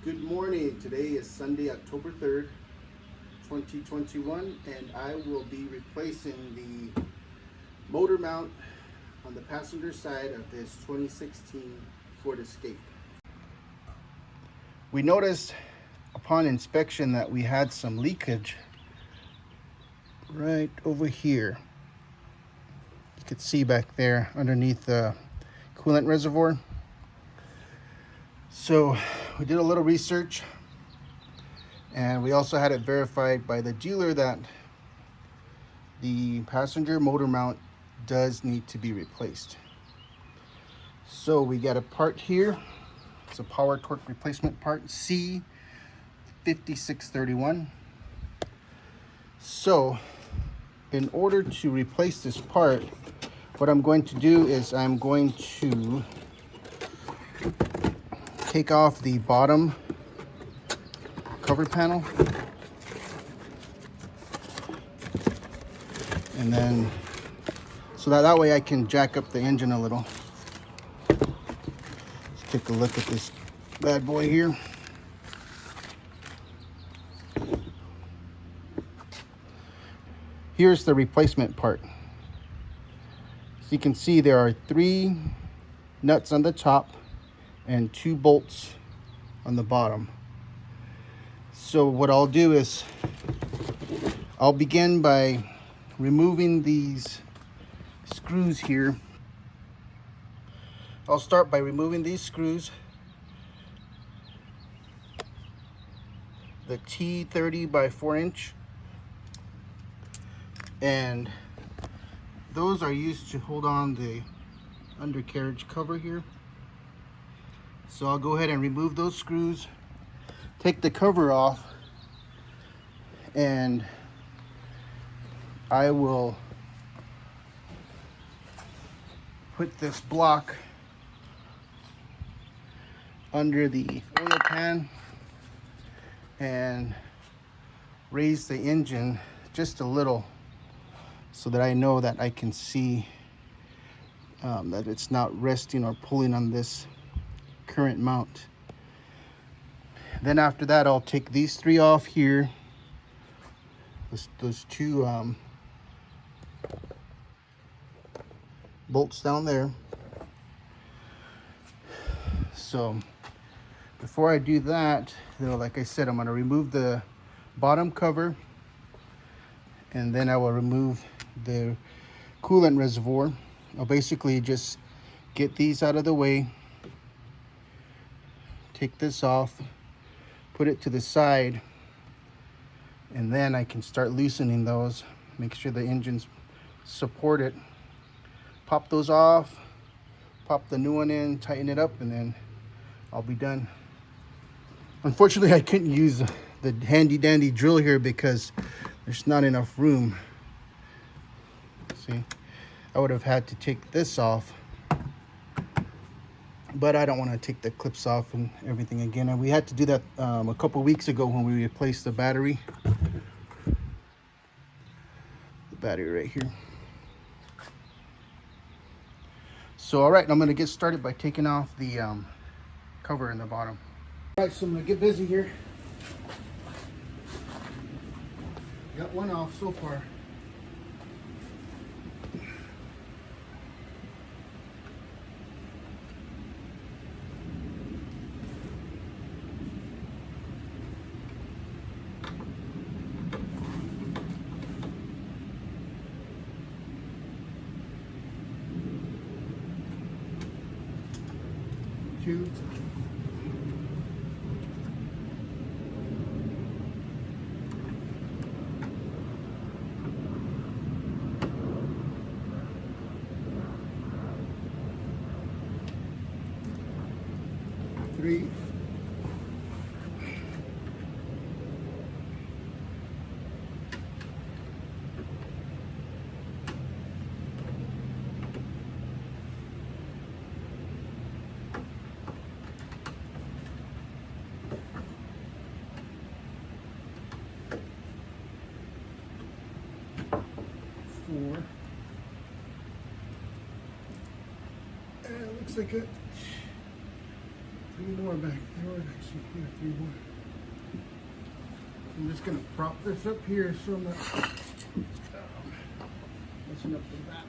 Good morning. Today is Sunday, October 3rd, 2021, and I will be replacing the motor mount on the passenger side of this 2016 Ford Escape. We noticed upon inspection that we had some leakage right over here. You could see back there underneath the coolant reservoir. So we did a little research, and we also had it verified by the dealer that the passenger motor mount does need to be replaced. So we got a part here. It's a power torque replacement part, C5631. So in order to replace this part, what I'm going to do is I'm going to take off the bottom cover panel, and then so that way I can jack up the engine a little. Let's take a look at this bad boy here. Here's the replacement part. So you can see there are 3 nuts on the top and 2 bolts on the bottom. So what I'll do is I'll begin by removing these screws here. I'll start by removing these screws, the T30 by 4 inch, and those are used to hold on the undercarriage cover here. So I'll go ahead and remove those screws, take the cover off, and I will put this block under the oil pan and raise the engine just a little so that I know that I can see that it's not resting or pulling on this current mount. Then after that, I'll take these 3 off here, those 2 bolts down there. So before I do that, like I said, I'm going to remove the bottom cover, and then I will remove the coolant reservoir. I'll basically just get these out of the way, take this off, put it to the side, and then I can start loosening those, make sure the engines support it, pop those off, pop the new one in, tighten it up, and then I'll be done. Unfortunately, I couldn't use the handy dandy drill here because there's not enough room. See, I would have had to take this off, but I don't want to take the clips off and everything again. And we had to do that a couple weeks ago when we replaced the battery. The battery right here. So, all right, I'm going to get started by taking off the cover in the bottom. All right, so I'm going to get busy here. Got one off so far. Two. 3. 4. And it looks like a Three more back there. Actually, yeah, three more. I'm just gonna prop this up here so I'm not messing up the back.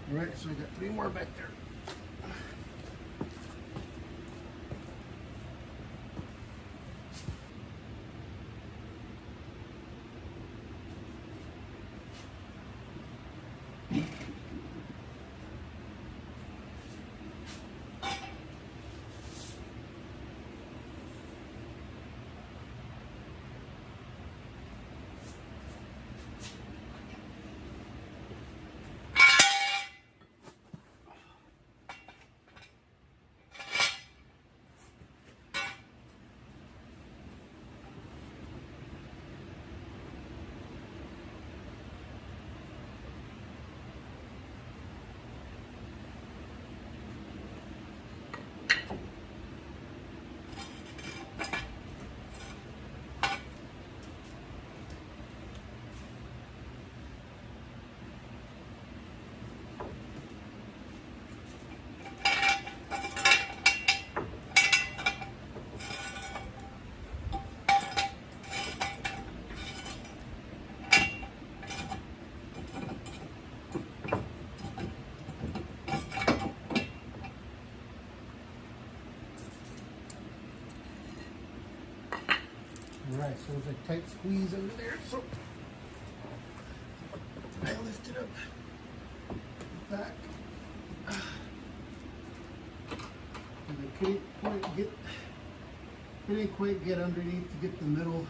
All right, so I got three more back there. Alright, so there's a tight squeeze under there, so I lift it up back. And I couldn't quite get underneath to get the middle.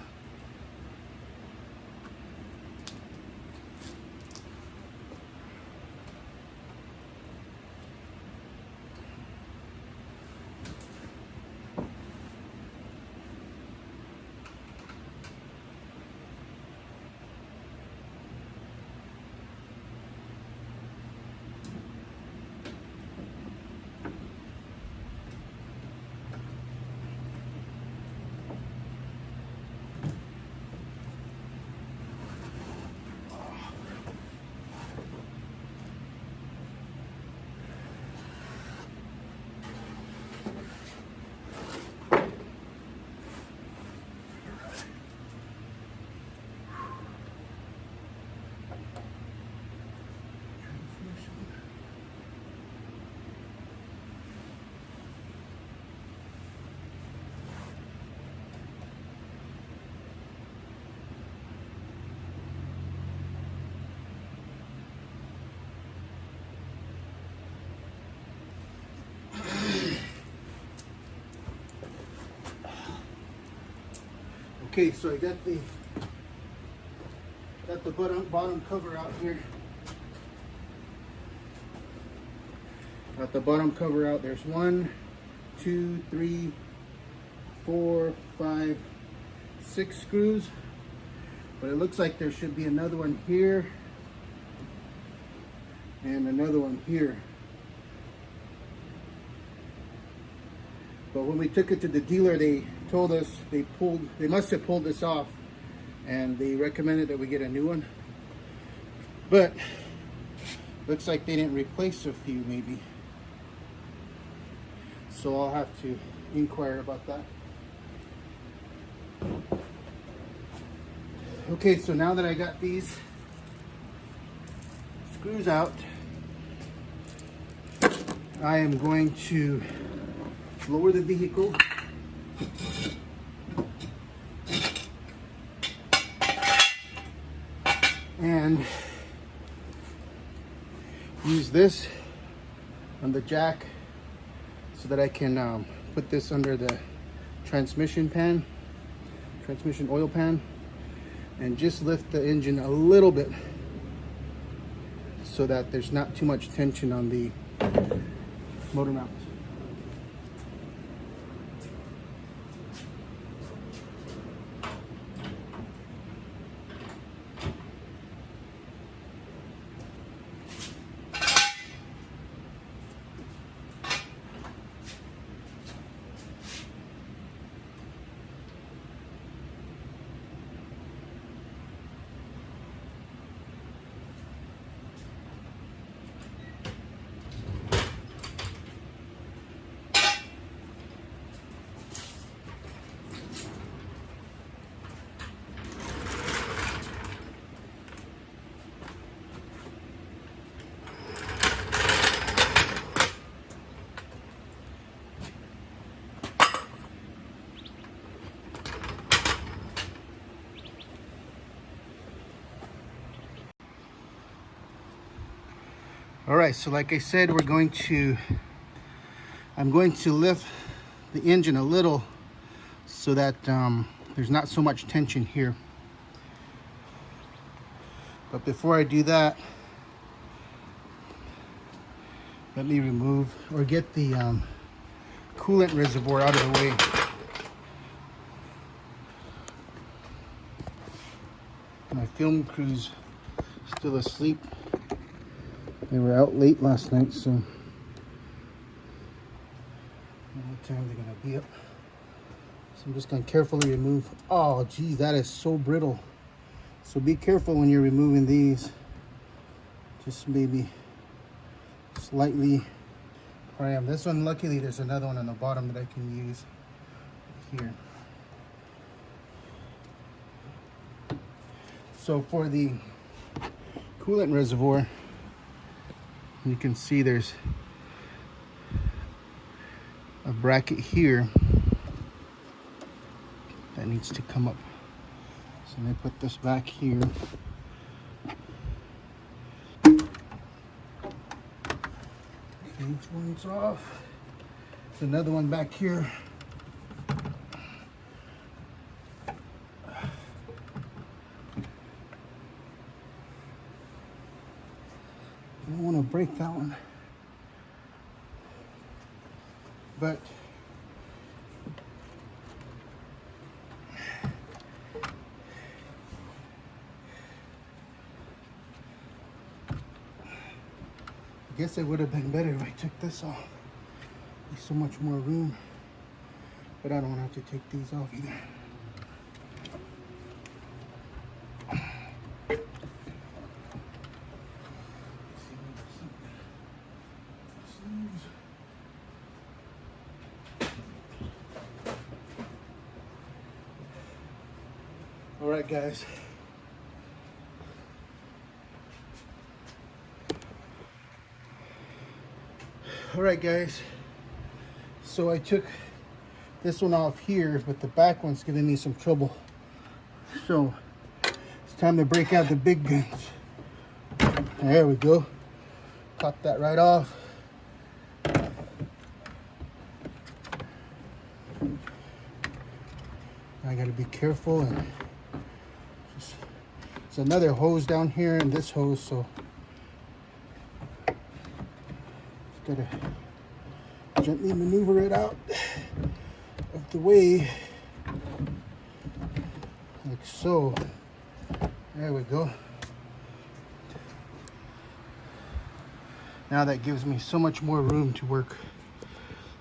Okay, so I got the bottom cover out here. Got the bottom cover out. There's 1, 2, 3, 4, 5, 6 screws. But it looks like there should be another one here and another one here. But when we took it to the dealer, they told us they must have pulled this off, and they recommended that we get a new one. But looks like they didn't replace a few, maybe. So I'll have to inquire about that. Okay, so now that I got these screws out, I am going to lower the vehicle. And use this on the jack so that I can put this under the transmission oil pan, and just lift the engine a little bit so that there's not too much tension on the motor mount. All right, so like I said, I'm going to lift the engine a little so that there's not so much tension here. But before I do that, let me remove or get the coolant reservoir out of the way. My film crew's still asleep. They were out late last night, so I don't know what time they're gonna be up. So I'm just gonna carefully remove. Oh geez, that is so brittle. So be careful when you're removing these. Just maybe slightly pry them. This one, luckily, there's another one on the bottom that I can use here. So for the coolant reservoir, you can see there's a bracket here that needs to come up. So let me put this back here. Okay, each one's off. There's another one back here. I don't want to break that one, but I guess it would have been better if I took this off. There's so much more room, but I don't want to have to take these off either. All right, guys. So I took this one off here, but the back one's giving me some trouble. So it's time to break out the big guns. There we go. Pop that right off. I gotta be careful, and just, it's another hose down here and this hose, so gotta gently maneuver it out of the way, like so. There we go. Now that gives me so much more room to work.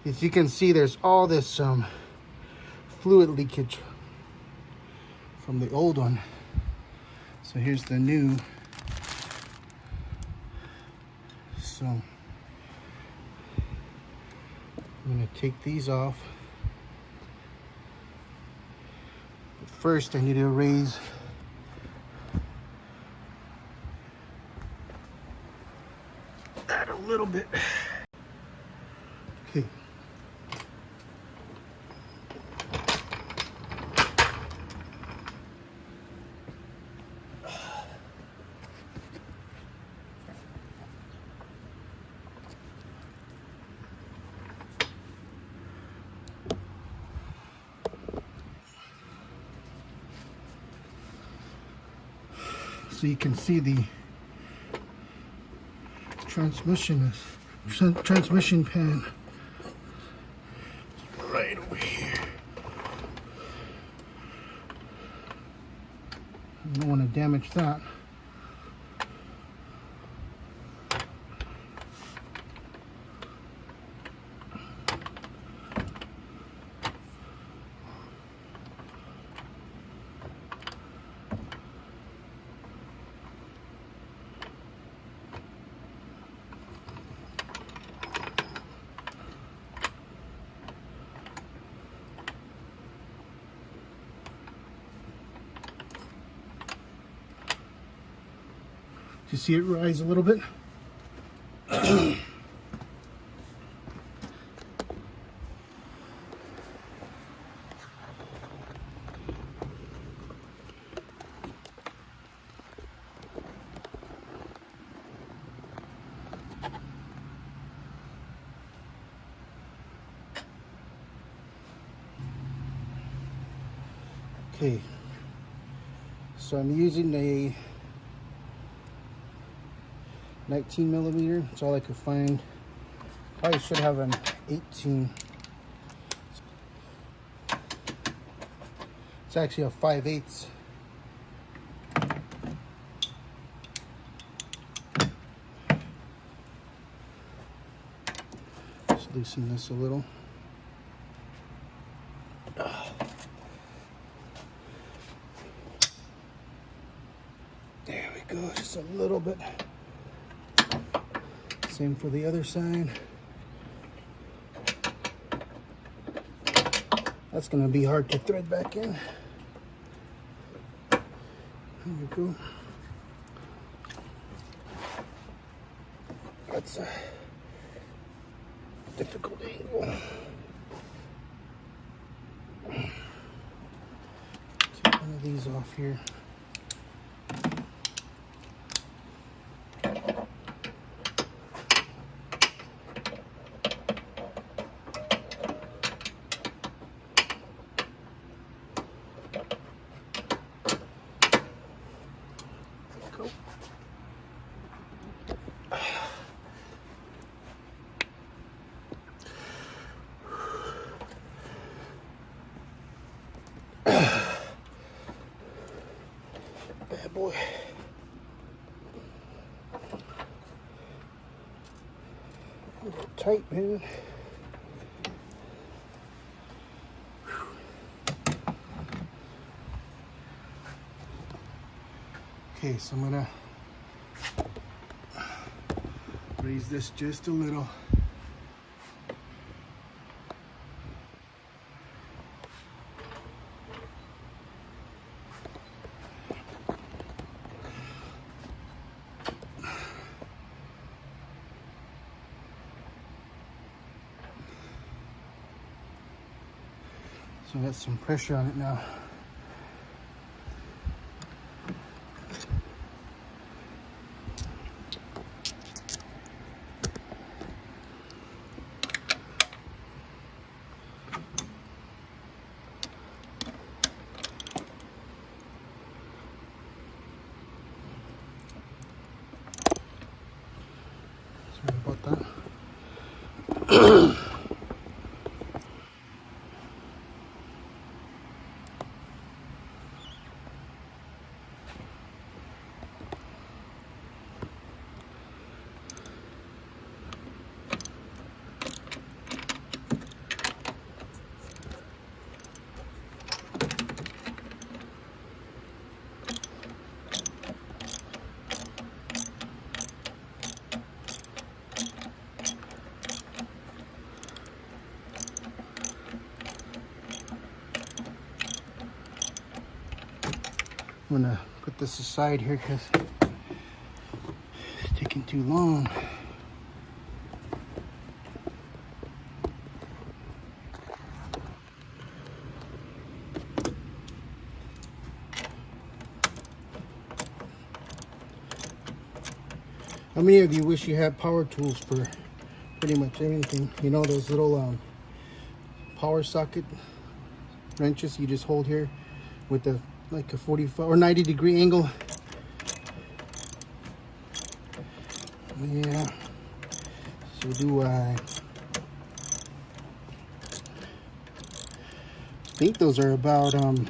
As you can see, there's all this fluid leakage from the old one. So here's the new. So I'm gonna take these off. But first I need to erase that a little bit. Okay. So you can see the transmission pan right over here. I don't want to damage that. Do you see it rise a little bit? Okay, so I'm using a 19 millimeter. That's all I could find. Probably should have an 18. It's actually a 5/8. Just loosen this a little. There we go, just a little bit. Same for the other side. That's gonna be hard to thread back in. There we go. That's a difficult angle. Take one of these off here. Bad boy. A little tight, man. Okay, so I'm gonna raise this just a little. So I got some pressure on it now. Sorry about that. I'm gonna put this aside here because it's taking too long. How many of you wish you had power tools for pretty much everything? You know those little power socket wrenches you just hold here with the like a 45 or 90 degree angle. Yeah, so do I. I think those are about at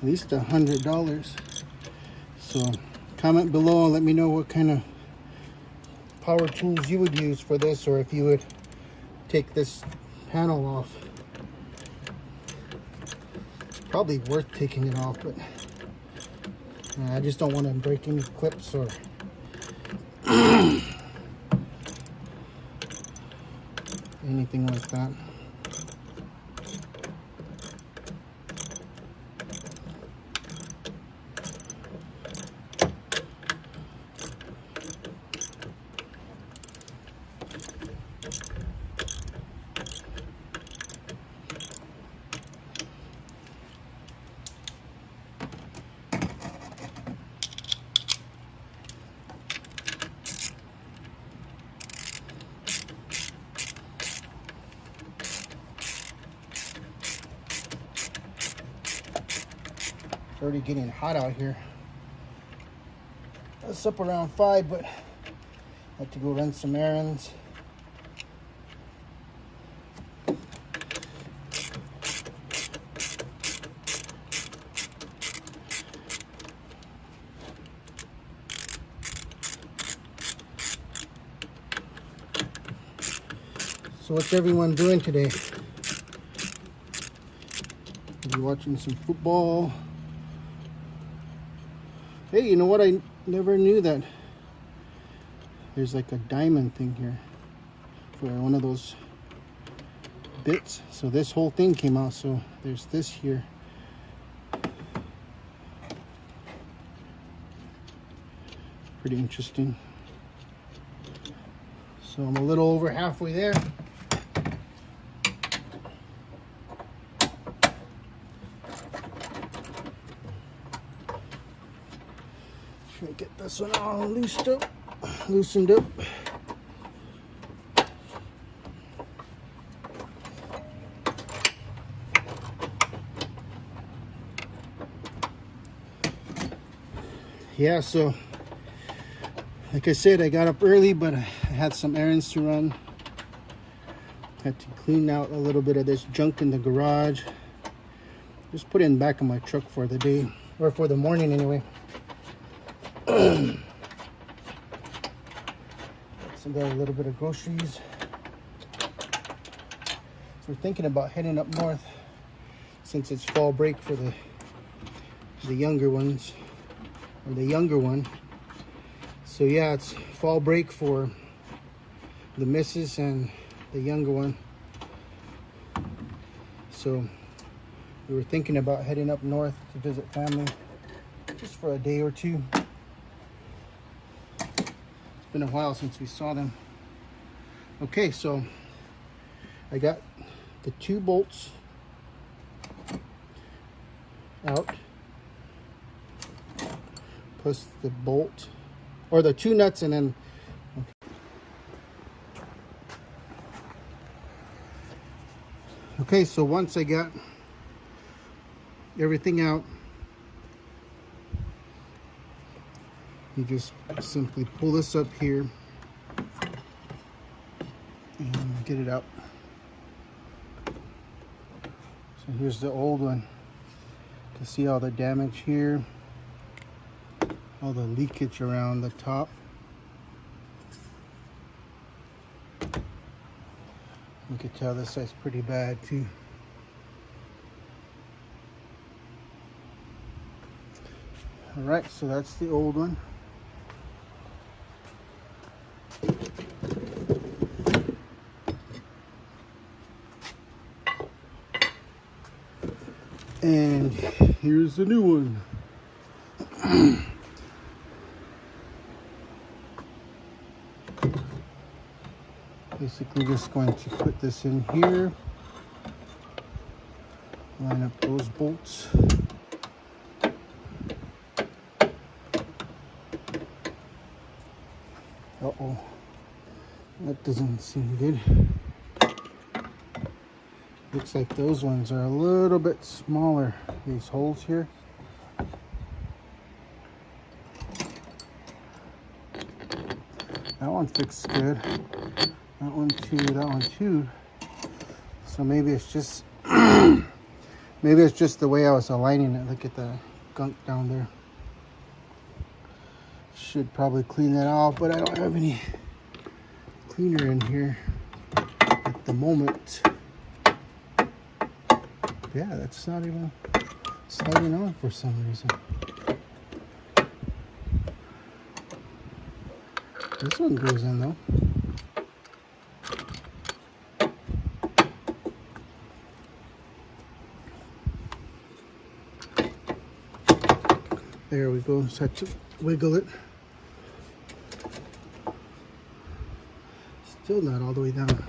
least $100. So comment below and let me know what kind of power tools you would use for this, or if you would take this panel off. Probably worth taking it off, but I just don't want to break any clips or anything like that. already getting hot out here. It's up around 5, but I have to go run some errands. So what's everyone doing today? Are you watching some football? Hey, you know what? I never knew that there's like a diamond thing here for one of those bits. So this whole thing came out. So there's this here. Pretty interesting. So I'm a little over halfway there. Try to get this one all loosened up. Yeah, so like I said, I got up early, but I had some errands to run. Had to clean out a little bit of this junk in the garage. Just put it in the back of my truck for the day, or for the morning anyway. So got a little bit of groceries. So we're thinking about heading up north since it's fall break for the younger ones, or the younger one. So yeah, it's fall break for the missus and the younger one. So we were thinking about heading up north to visit family just for a day or two. It's been a while since we saw them. Okay, so I got the 2 bolts out, plus the bolt, or the 2 nuts, and then okay, so once I got everything out, you just simply pull this up here and get it out. So here's the old one. You can see all the damage here, all the leakage around the top. You can tell this side's pretty bad too. All right, so that's the old one. And here's the new one. Basically just going to put this in here, line up those bolts. Uh-oh, that doesn't seem good. Looks like those ones are a little bit smaller, these holes here. That one fits good. That one too, that one too. So maybe it's just maybe it's just the way I was aligning it. Look at the gunk down there. Should probably clean that off, but I don't have any cleaner in here at the moment. Yeah, that's not even sliding on for some reason. This one goes in though. There we go. Just have to wiggle it. Still not all the way down.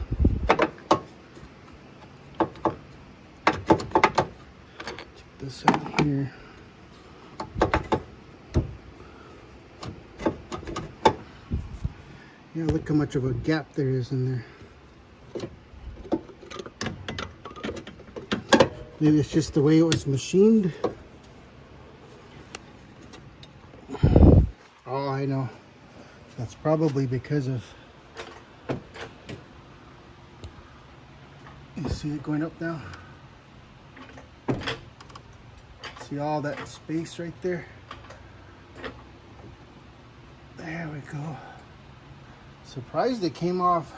Check this out here. Yeah, look how much of a gap there is in there. Maybe it's just the way it was machined. know. That's probably because of, you see it going up now? See all that space right there? There we go. Surprised it came off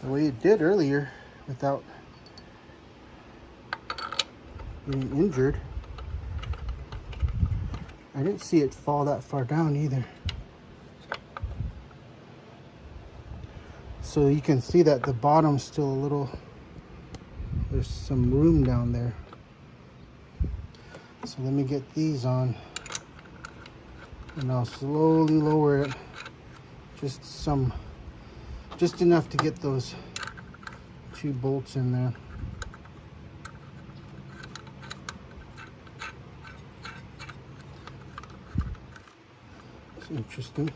the way it did earlier without getting injured. I didn't see it fall that far down either. So you can see that the bottom's still a little, there's some room down there. So let me get these on and I'll slowly lower it. Just enough to get those 2 bolts in there. It's interesting.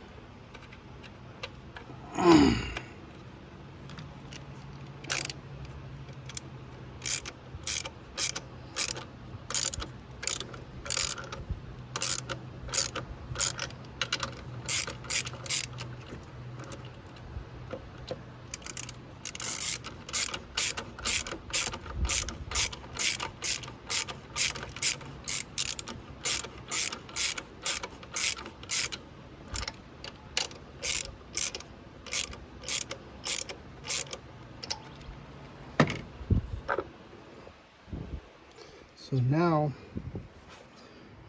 So now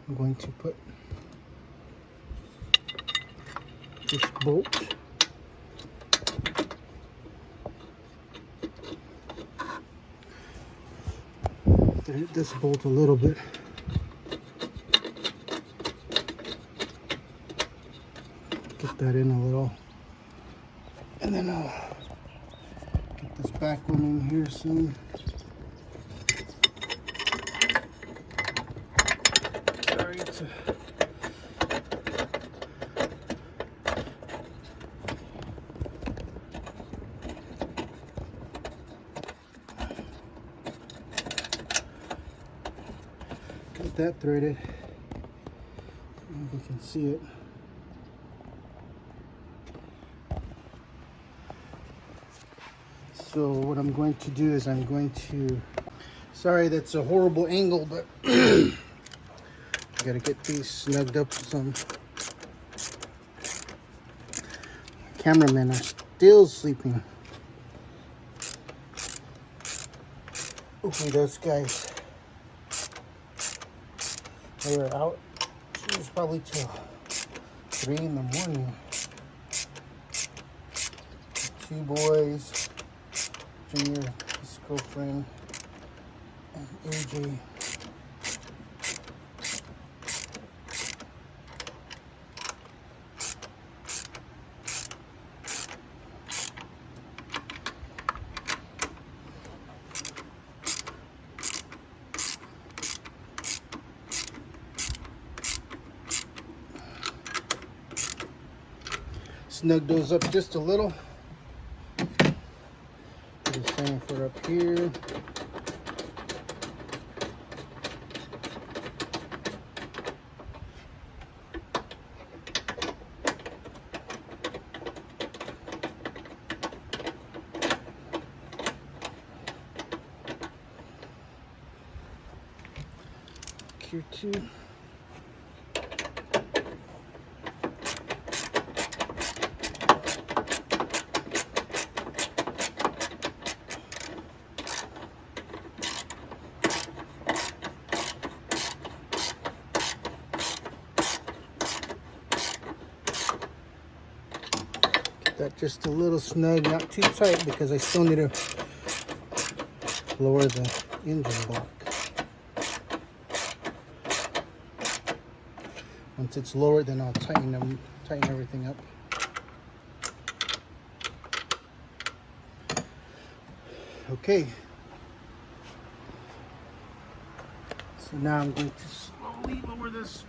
I'm going to put this bolt hit this bolt a little bit. Get that in a little. And then I'll get this back one in here soon. Sorry, it's a got that threaded. If you can see it. So what I'm going to do is I'm going to, sorry that's a horrible angle, but I gotta get these snugged up some. Cameramen are still sleeping. Hopefully those guys, they were out. It was probably till 3 in the morning. 2 boys, Junior, his girlfriend, and AJ. Snug those up just a little. Do the same for up here. Here too. That just a little snug, not too tight because I still need to lower the engine block. Once it's lowered, then I'll tighten everything up. Okay. So now I'm going to slowly lower this.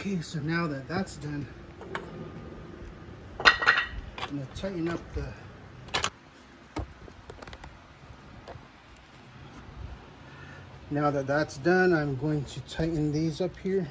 Okay, so now that that's done, I'm going to tighten up the Now that that's done, I'm going to tighten these up here.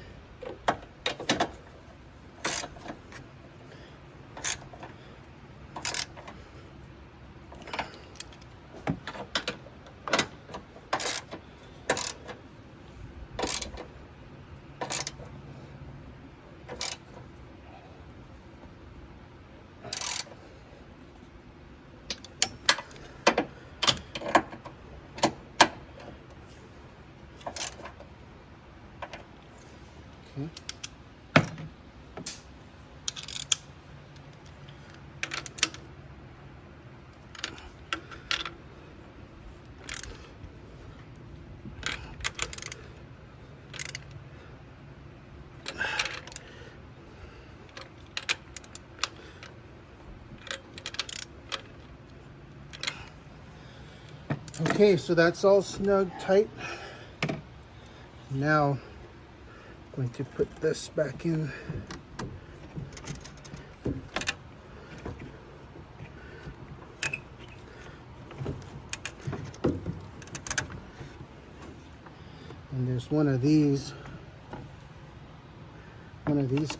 Okay, so that's all snug, tight. Now, I'm going to put this back in. And there's one of these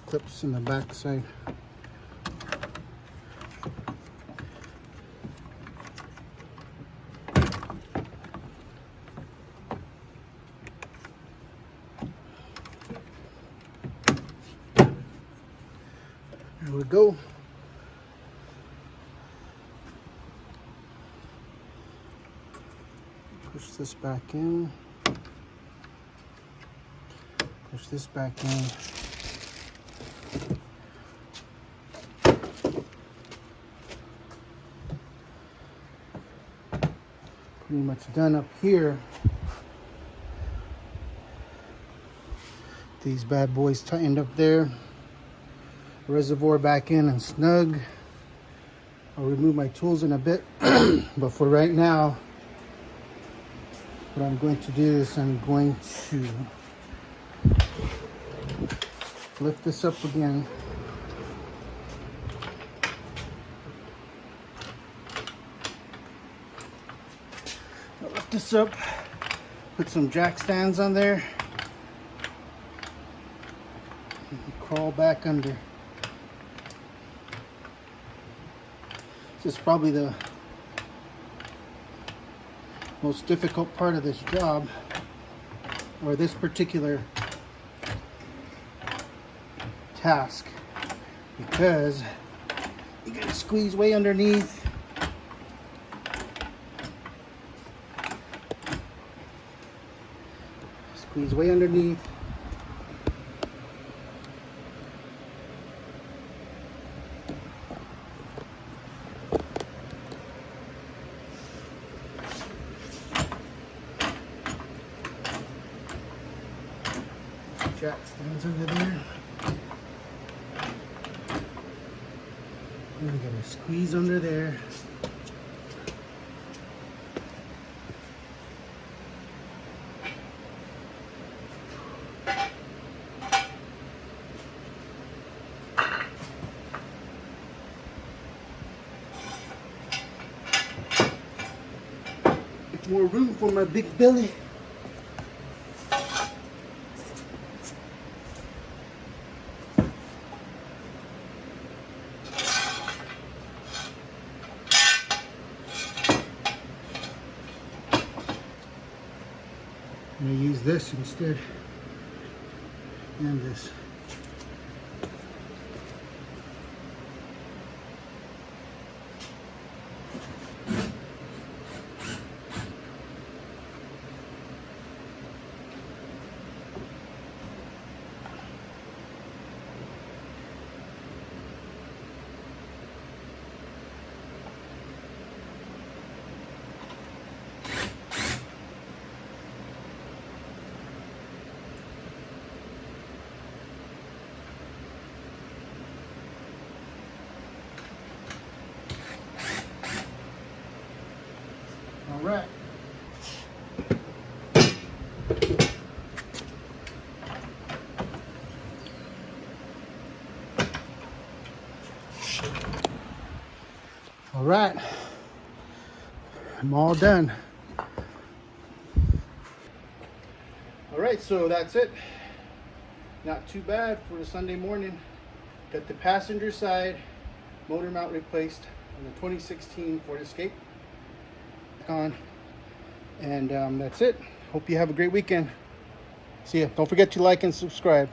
clips in the back side. There we go. Push this back in. Push this back in. Pretty much done up here. These bad boys tightened up there. Reservoir back in and snug. I'll remove my tools in a bit, but for right now, what I'm going to do is I'm going to lift this up again. I'll lift this up, put some jack stands on there, and crawl back under. This is probably the most difficult part of this job, or this particular task, because you gotta squeeze way underneath. Squeeze way underneath. Jack stands under there. And we gotta squeeze under there. More room for my big belly. I'm going to use this instead, and this. All right. All right, I'm all done. All right, so that's it. Not too bad for a Sunday morning. Got the passenger side motor mount replaced on the 2016 Ford Escape on, and that's it. Hope you have a great weekend. See ya. Don't forget to like and subscribe.